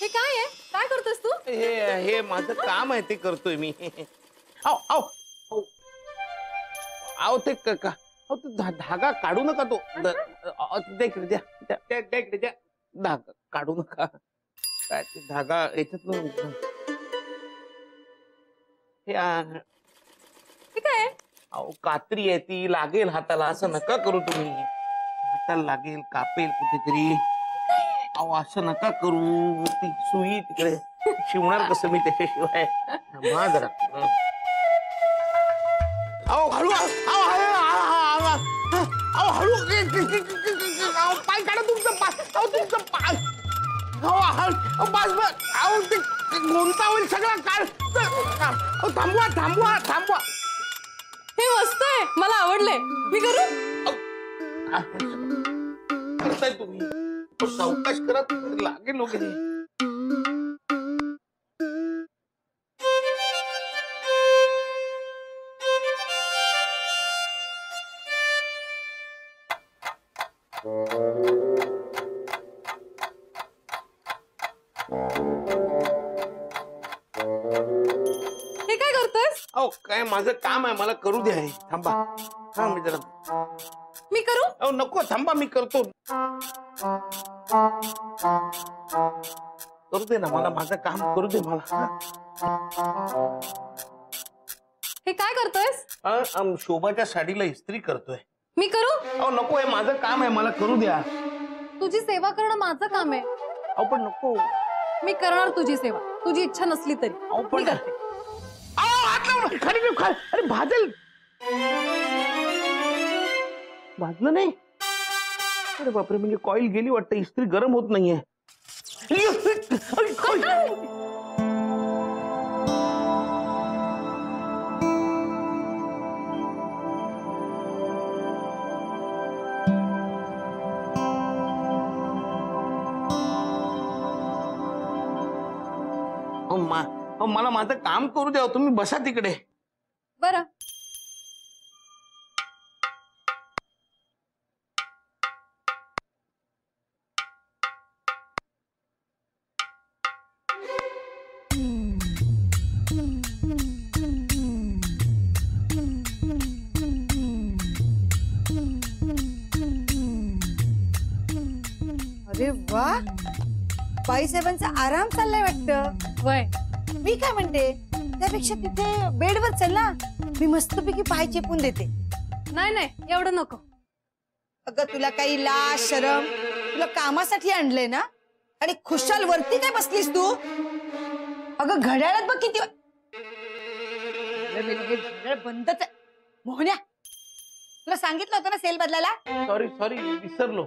हे काय आहे? काय करतोस तू? हे माझं काम आहे ते करतोय मी. आओ आओ आओ ते धागा काढू नका तो. इकडे द्या धागा काढू नका. काय ते धागा याच्यातलं हे काय आहे? अहो कात्री आहे ती, लागेल हाताला. असं नका करू तुम्ही. हाताला लागेल, कापेल कुठेतरी. अहो असं नका करू. ती सुई तिकडे शिवणार कसं मी त्याच्याशिवाय. थांबा जरा. अहो हळू हळू पाय काढा तुमचं पाय. अहो तुमचं पाय. अहो ते गोंता होईल सगळा काळ. थांबवा थांबवा थांबवा. हे मस्त आहे, मला आवडलंय. मी करू? करताय तुम्ही सावकाश करा. लागेल वगैरे. हे काय करतोयस? अहो काय माझं काम आहे, मला करू द्या. थांबा. हा मी जरा. मी करू? अहो नको थांबा, मी करतो. करू दे ना मला, माझं काम करू दे मला. हे काय करतोयस? शोभाच्या साडीला इस्त्री करतोय. मी करू? अहो नको, हे माझं काम आहे, मला करू द्या. तुझी सेवा करणं माझं काम आहे. अहो पण नको. मी करणार तुझी सेवा, तुझी इच्छा नसली तरी. अहो पण मी करते. हात लावून खाली ठेव, खाली. अरे भाजल. भाजलं नाही. अरे बापरे, म्हणजे कॉईल गेली वाटतं. इस्त्री गरम होत नाहीये. मला माझं काम करू द्या. तुम्ही बसा तिकडे. बरं. अरे वा, बाईसाहेबांचा आराम चाललाय वाटतं. वय. मी काय म्हणते, त्यापेक्षा तिथे बेडवर चल ना. मी मस्तपैकी पाय चेपून देते. नाही नाही, एवढं नको. अगं तुला काही लाज शरम, तुला कामासाठी आणलंय ना, आणि खुशाल वरती काय बसलीस तू? अगं घड्याळात बघ किती घड्याळ बंदच आहे. मोहन्या, तुला सांगितलं होतं ना सेल बदलायला. सॉरी सॉरी, विसरलो.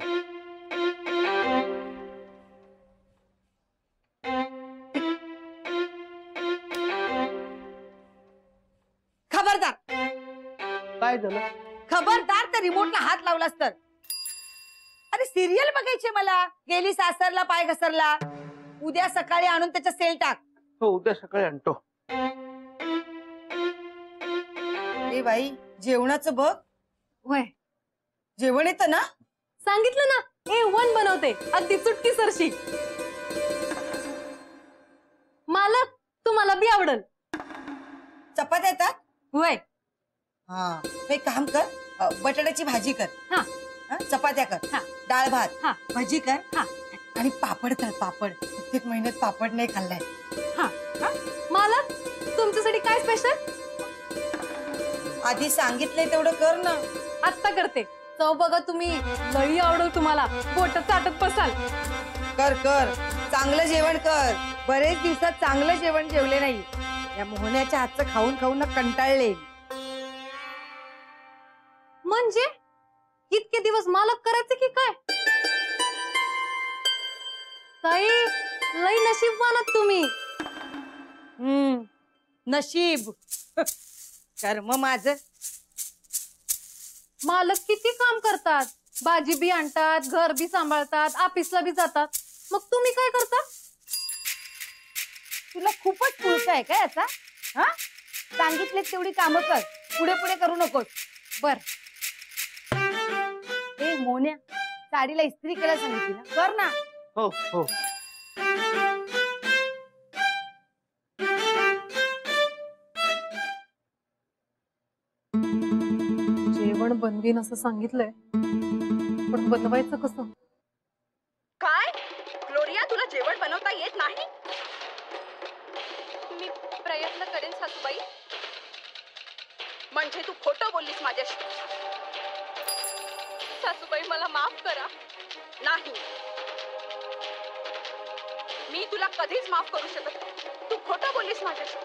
खबरदार. काय झालं? खबरदार, तर रिमोटला हात लावलास तर. अरे सिरियल बघायची मला. गेली सासरला पाय घसरला. उद्या सकाळी आणून त्याच्या सेल टाक. हो, उद्या सकाळी आणतो. ए बाई, जेवणाचं बघ. वय. जेवण येतं ना? सांगितलं ना, A1 बनवते. अगदी चुटकी सरशी. मालक, तुम्हाला बी आवडल. चपात्या येतात? वय. हा, एक काम कर, बटाट्याची भाजी कर. हा. चपात्या कर. हा. डाळ भात. हा. भजी कर. हा. आणि पापड कर. पापड कित्येक महिन्यात पापड नाही खाल्लाय. हा. मालक, तुमच्यासाठी काय स्पेशल? आधी सांगितलंय तेवढं कर ना. आत्ता करते. चव बघा तुम्ही, लई आवडल तुम्हाला. बोट चाटत बसाल. कर कर, चांगलं जेवण कर. बरेच दिवसात चांगलं जेवण जेवले नाही. या मोहन्याच्या हातचं खाऊन खाऊन ना कंटाळले. म्हणजे इतके दिवस मालक करायचे की काय? ताई, लई नशीबवानात तुम्ही. नशीब. कर्म माझं. मालक किती काम करतात. भाजी बी आणतात, घर बी सांभाळतात, ऑफिसला बी जातात. मग तुम्ही काय करता? तुला खूपच पुळका आहे काय याचा? हा, सांगितले तेवढी कामं कर. पुढे पुढे करू नकोस. बर. ए मोन्या, साडीला इस्त्री करायला सांगितली ना, कर ना. हो हो. जेवण बनवीन असं सांगितलंय, पण बनवायचं कसं? काय ग्लोरिया, तुला जेवण बनवता येत नाही? मी प्रयत्न करेन सासूबाई. म्हणजे तू खोटं बोललीस माझ्याशी. सासूबाई मला माफ करा. नाही, मी तुला कधीच माफ करू शकत नाही. तू खोटं बोललीस माझ्याशी.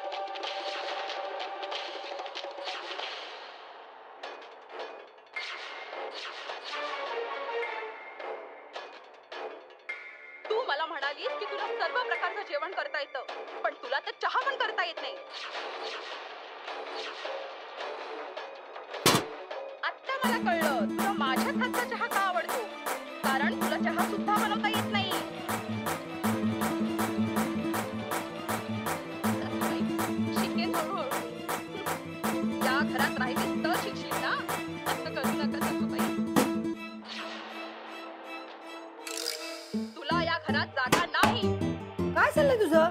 तू मला म्हणालीस की तुला सर्व प्रकारचं जेवण करता येतं, पण तुला तर चहा पण करता येत नाही. आता मला कळलं तुला माझ्याच हातचा चहा का आवडतो. कारण तुला चहा सुद्धा बनवता येत नाही. सासूबाई, शिकेन हळूहळू. या घरात राहिलीस तर शिकशील ना. असं करू नका सासूबाई. तुला या घरात जागा नाही. काय चाललंय तुझं?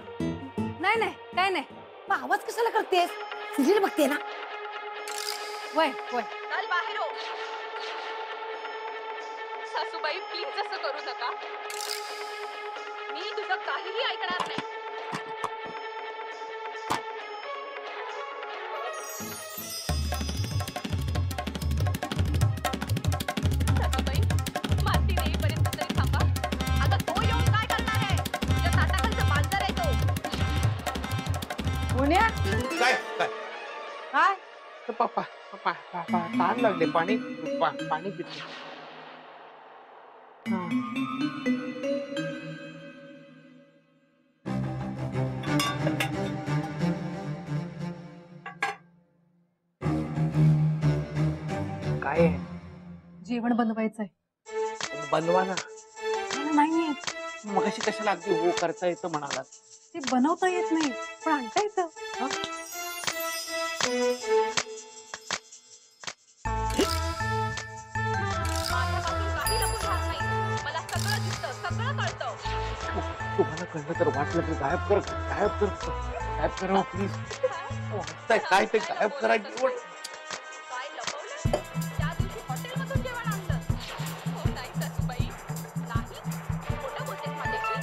नाही नाही, काय नाही. मग आवाज कशाला करतेस? सिरियल बघते ना. वय वय. चल बाहेर हो. सासूबाई, प्लीज असं करू नका. मी तुझं काहीही ऐकणार नाही. सासूबाई, मालती येईपर्यंत तरी थांबा. आता तो येऊन काय करणार आहे? तुझ्या ताटाखालचं मांजर आहे तो. मोन्या, काय काय काय? पप्पा पप्पा पप्पा ताण लागले. पाणी पाणी पितो. काय आहे? जेवण बनवायचंय. बनवा ना. मला नाही येत. मगाशी कशाला अगदी हो करता येतं म्हणाला. ते बनवता येत नाही, पण आणता येतं. माझ्यापासून काही लपून राहत नाही. मला सगळं दिसतं, सगळं कळतं. तुम्हाला कळलं तर वाटलं तर गायब कर. गायब कर. गायब करा प्लीज. वाटतंय काय ते गायब करा. जेवण काय लपवलं? त्या दिवशी हॉटेलमधून जेवण आणलं. हो नाही सासूबाई, नाही. खोटं बोलतेस माझ्याशी.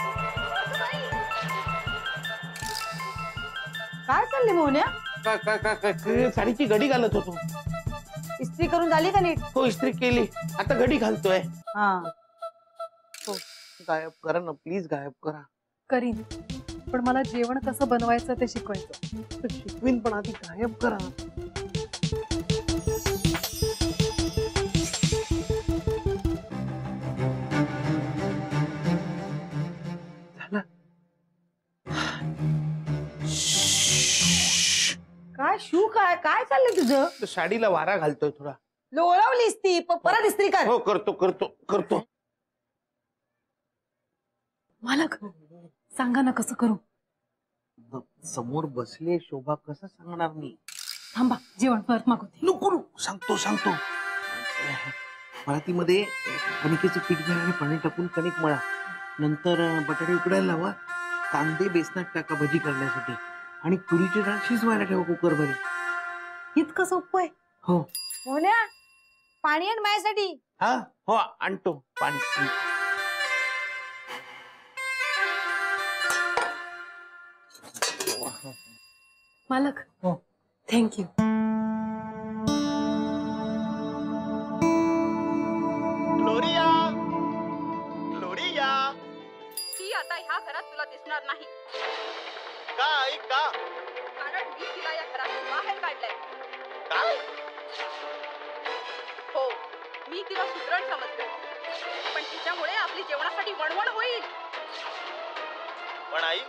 सासूबाई, काय चालली मोन्या? साडीची घडी घालत होतो. इस्त्री करून झाली का नीट? हो, इस्त्री केली. आता घडी घालतोय. हा. हो, गायब करा ना प्लीज. गायब करा. करीन, पण मला जेवण कसं बनवायचं ते शिकवायचं. शिकवीन, पण आधी गायब करा. झालं. काय शू? काय काय चाललंय तुझं? साडीला वारा घालतोय थोडा. लोळवलीस ती. परत इस्त्री कर. हो, करतो करतो करतो. मालक, सांगा ना कसं करू. समोर बसले शोभा, कसं सांगणार मी? थांबा, जेवण परत मागवते. नको सांगतो सांगतो. परातीमध्ये कणकेचं पीठ घ्या आणि पाणी टाकून कणिक मळा. नंतर बटाटे उकडायला लावा. कांदे बेसनात टाका भजी करण्यासाठी. आणि तुरीची डाळ शिजवायला ठेवा कुकरमध्ये. इतकं सोपं आहे? हो. मोन्या, पाणी आण माझ्यासाठी. हा हो, आणतो पाणी. मालक, हो. थँक्यू. Gloria, Gloria. ती आता ह्या घरात तुला दिसणार नाही. का आई का? कारण मी तिला या घरातून बाहेर काढलंय. काय? हो, मी तिला सुदृढ समजते, पण तिच्यामुळे आपली जेवणासाठी वणवण होईल. पण आई,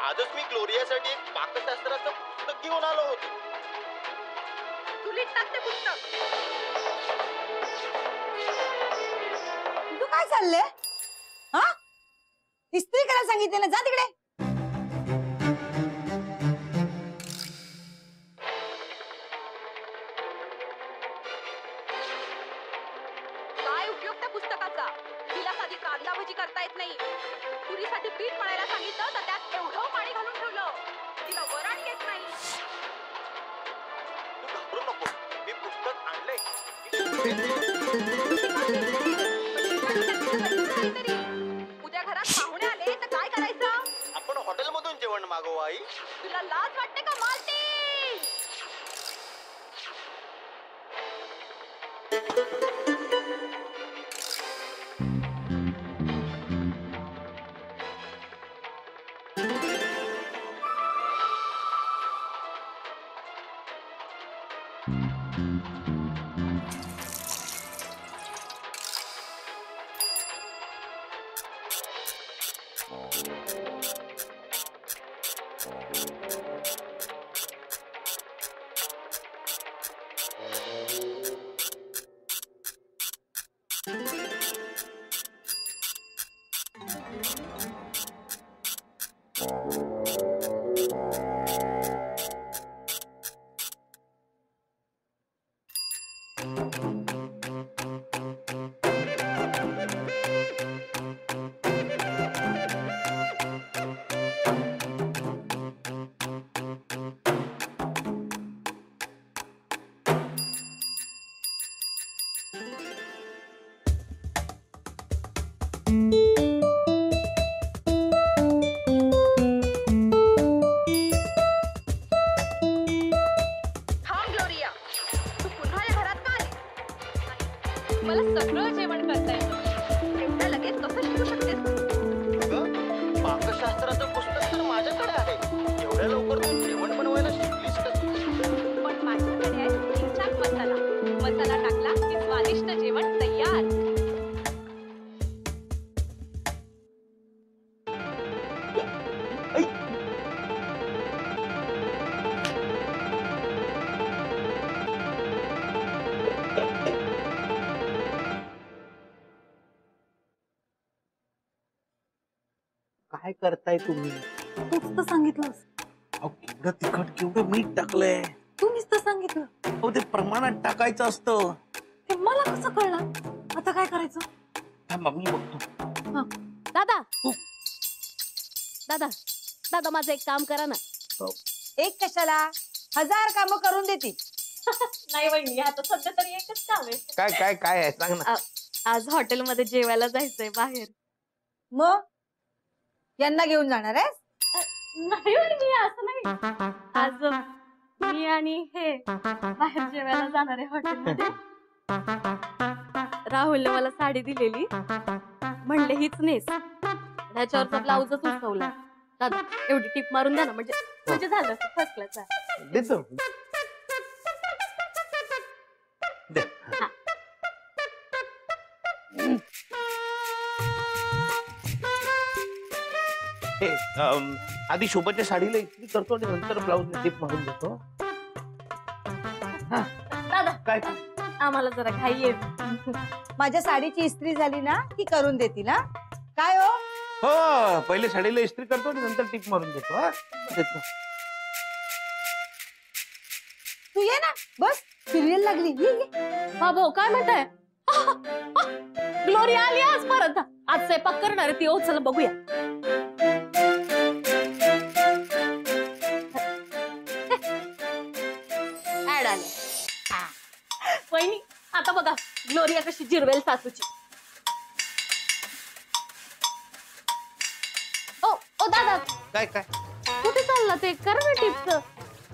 आजच मी ग्लोरियासाठी एक पाकशास्त्राचं पुस्तक घेऊन आलो होतो. चुलीत टाक ते पुस्तक. तू काय चाललंय? हा? इस्त्री करायला सांगितले ना, जा तिकडे. काय उपयोग त्या पुस्तकाचा? तिला साधी कांदा भजी करता येत नाही. पुरीसाठी पीठ मळायला सांगितलं तर त्यात एवढं पाणी घालून ठेवलं. तिला वरण येत नाही. तू घाबरू नको, मी पुस्तक आणलंय. उद्या घरात पाहुणे आले तर काय करायचं? आपण हॉटेलमधून जेवण मागवू आई. तुला लाज वाटते का मालती? थांब ग्लोरिया, तू पुन्हा या घरात का आली? मला सगळं जेवण करता येतं. एवढ्या लगेच कसं शिकू शकतेस? अगं, पाकशास्त्राचं पुस्तक तर माझ्याकडे आहे. एवढ्या लवकर तू जेवण बनवायला शिकलीस का? पण माझ्याकडे आहे ठीक-ठाक मसाला. मसाला टाकला की स्वादिष्ट जेवण तयार. काय करताय तुम्ही? तूच तर सांगितलंस. अहो, केवढं तिखट केवढं मीठ टाकलंय. तुम्हीच तर सांगितलं. अहो, ते प्रमाणात टाकायचं असतं. ते मला कसं कळलं? आता काय करायचं? थांबा, मी बघतो. दादा तू- दादा दादा माझं एक काम करा ना. एक कशाला 1000 कामं करून देते. नाही वहिनी, आता सध्या तरी एकच काम आहे. काय काय काय आहे सांग ना. आज हॉटेलमध्ये जेवायला जायचंय बाहेर. मग यांना घेऊन जाणार आहे? नाही वहिनी, असं नाही. आज मी आणि हे बाहेर जेवायला जाणार आहे हॉटेलमध्ये. राहुलने मला साडी दिलेली, म्हणले हीच नेस. त्याच्यावरचा ब्लाऊजच उसवला. दादा एवढी टिप मारून द्या ना, म्हणजे झालं फर्स्ट क्लास. देतो. दे. हे, आधी शोभाच्या साडीला इस्त्री करतो आणि नंतर ब्लाऊज टिप मारून देतो. दादा काय आम्हाला जरा घाई आहे. माझ्या साडीची इस्त्री झाली ना की करून देतील ना. काय हो? हो, पहिले साडीला इस्त्री करतो आणि नंतर टिप मारून देतो. हा देतो. तू ये ना, बस सिरियल लागली. ये. बाबो काय म्हणताय? ग्लोरिया आली आज परत. आज स्वयंपाक करणार आहे ती. ओ चला बघूया. ऍड आले. वहिनी आता बघा ग्लोरिया कशी जिरवेल सासूची. ओ ओ दादा काय काय कुठे चालला ते? करा ना टिप्स.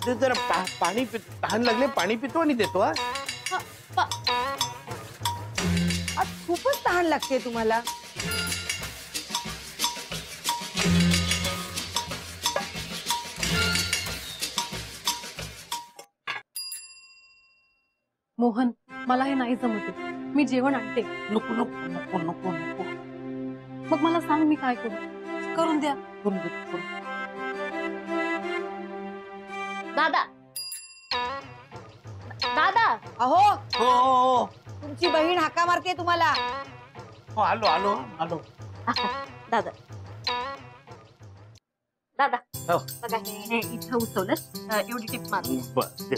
ते जरा पाणी तहान लागले, पाणी पितो आणि देतो. हा आज खूपच तहान लागते तुम्हाला. मोहन, मला हे नाही जमते. मी जेवण आणते. नको नको नको नको नको. मग मला सांग मी काय करू? करून द्या. करून देतो. दादा दादा अहो, हो हो तुमची बहीण हाका मारते तुम्हाला. हो, आलो आलो आलो. दादा दादा हो. बघा हे इथं उचवलं. एवढी टिप मारून बस दे.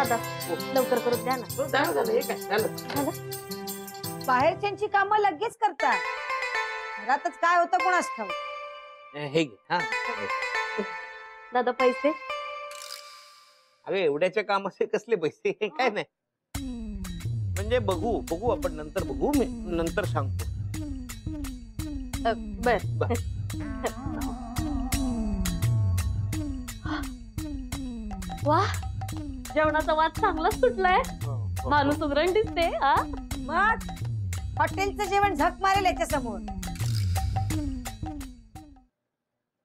दादा लवकर करून द्या ना. हो, झालं हे काय झालं. बाहेरच्यांची कामं लगेच करतात, घरातच काय होतं कोणास ठाऊक. हे घे. हा दादा पैसे. अगं एवढ्याच्या कामाचे कसले पैसे? काय नाही, म्हणजे बघू बघू आपण नंतर बघू, मी नंतर सांगतो. बर. वा, जेवणाचा वाद चांगलाच सुटलाय. माणूस उघडून दिसते. हा मग हॉटेलचं जेवण झक मारेल याच्या समोर.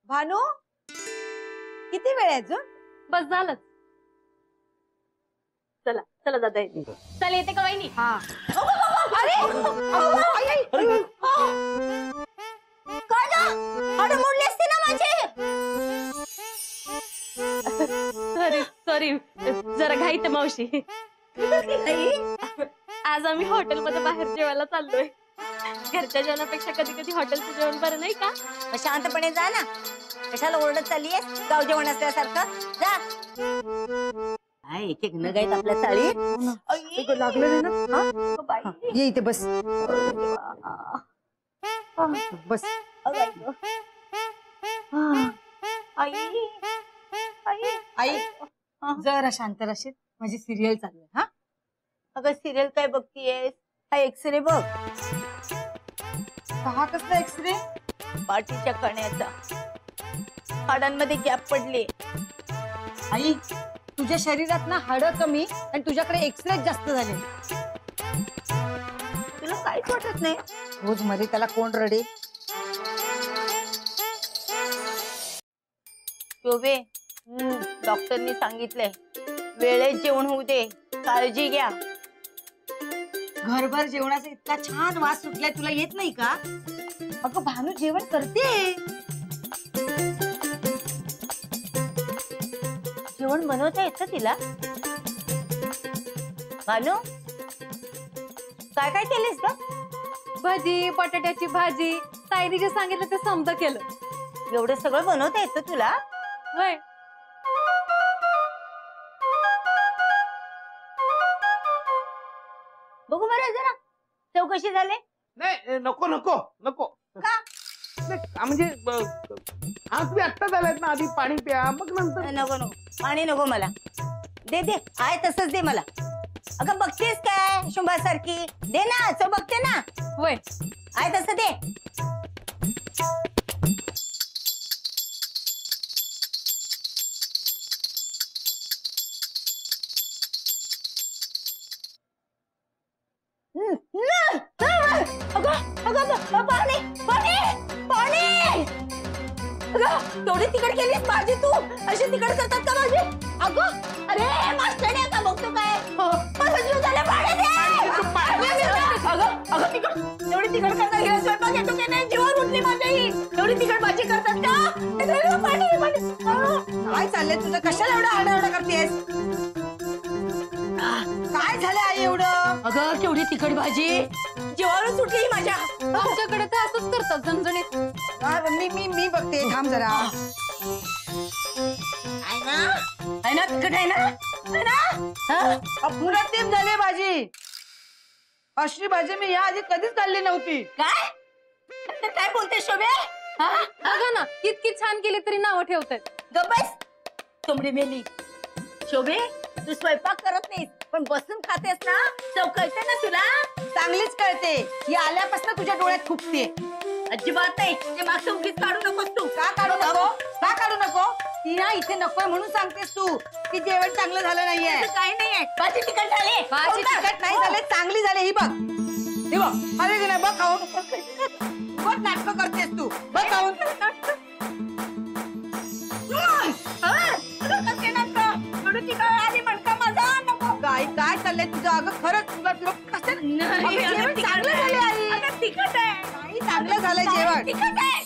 भानू, किती वेळ आहे अजून? बस झालं. चला चला दादा येते. चल येते का वहिनी? हा. अरे काय हाडं मोडली असते ना माझे. सॉरी जरा घाईत मावशी. आज आम्ही हॉटेलमध्ये बाहेर जेवायला चाललोय. घरच्या जेवणापेक्षा कधी कधी हॉटेलचं जेवण बरं नाही का? शांतपणे जा ना, कशाला ओरडत चाललीये? गाव जेवण असल्यासारखं जा. एक एक नग आहेत आपल्या चाळीत. लागलं ना. ये इथे बस बस. आई जरा शांत राहशील, माझी सिरियल चालू आहे. हा अगं सिरियल काय बघतीयेस? हा एक्सरे बघ. हा कसला एक्सरे? पाठीच्या कण्याचा. हाडांमध्ये गॅप पडले. आई तुझ्या शरीरात ना हाडं कमी आणि तुझ्याकडे एक्सरे जास्त झाले. तुला काहीच वाटत नाही? रोज मध्ये त्याला कोण रडे? शोभे, डॉक्टरनी सांगितलंय वेळेत जेवण होऊ दे, काळजी घ्या. घरभर जेवणाचा इतका छान वास सुटलाय, तुला येत नाही का? अगं भानू जेवण करते. जेवण बनवता येतं तिला? भानू, काय काय केलेस ग? भजी, बटाट्याची भाजी, ताईने जे सांगितलं ते समजा केलं. एवढं सगळं बनवता येतं तुला? होय. बघू बरं जरा चौकशी झाले. नाही नको नको नको. का? नाही, म्हणजे आज तुम्ही आत्ता झालात ना, आधी पाणी प्या मग नंतर. नको नको पाणी नको मला. दे दे, आहे तसंच दे मला. अगं बघतेस काय शुंभासारखी? दे ना, चव बघते ना. होय. आहे तसं दे. पाणी पाणी पाणी. तेवढी तिकड केलीस भाजी तू? अशी तिकड करतात का भाजी? अगं अरे मास्टर आता बघतो काय. माझा जीव झाला. पाणी दे. अगं तिकड तेवढी तिकड करतात गेला स्वयंपाक येतो की नाही? जीवावर उठली माझ्याही. एवढी तिकड भाजी करतात का? पाणी. काय चाललंय तुझं? कशाला एवढं आरडाओरडा करतेस? काय झालं आई एवढं? अगं केवढी तिखट भाजी जीवावर सुटली माझ्या. आमच्याकडे तर असंच करतात झणझणीत. मी बघते, थांब जरा. आहे ना तिखट आहे ना? अपुरातीप झाली भाजी. अशी भाजी मी याआधी कधीच खाल्ली नव्हती. काय बोलते शोभे? बघा ना, इतकी छान केली तरी नावं ठेवतात. गप्पस कोंबडी मेली. शोभे तू स्वयंपाक करत नाहीस पण बसून खातेस ना, चव कळते ना तुला? चांगलीच कळते. ही आल्यापासून तुझ्या डोळ्यात खुपते. अजिबात नाही. ते मागचं उगीच काढू नकोस तू. का काढू नको? का काढू नको? ती ना इथे नकोय म्हणून सांगतेस तू की जेवण चांगलं झालं नाहीये. काही नाहीये. भाजी तिखट झाली. भाजी तिखट नाही झाले, चांगली झाली. ही बघ, ही बघ. अरे गेला बघ खाऊन. बघ नाटक करतेस तू. बघ खाऊन. काय काय चाललंय तुझं? अगं खरंच तुला कसं? नाही, अगं, जेवण चांगलं झालं आई. तिखट आहे. नाही चांगलं झालंय जेवण. तिखट आहे.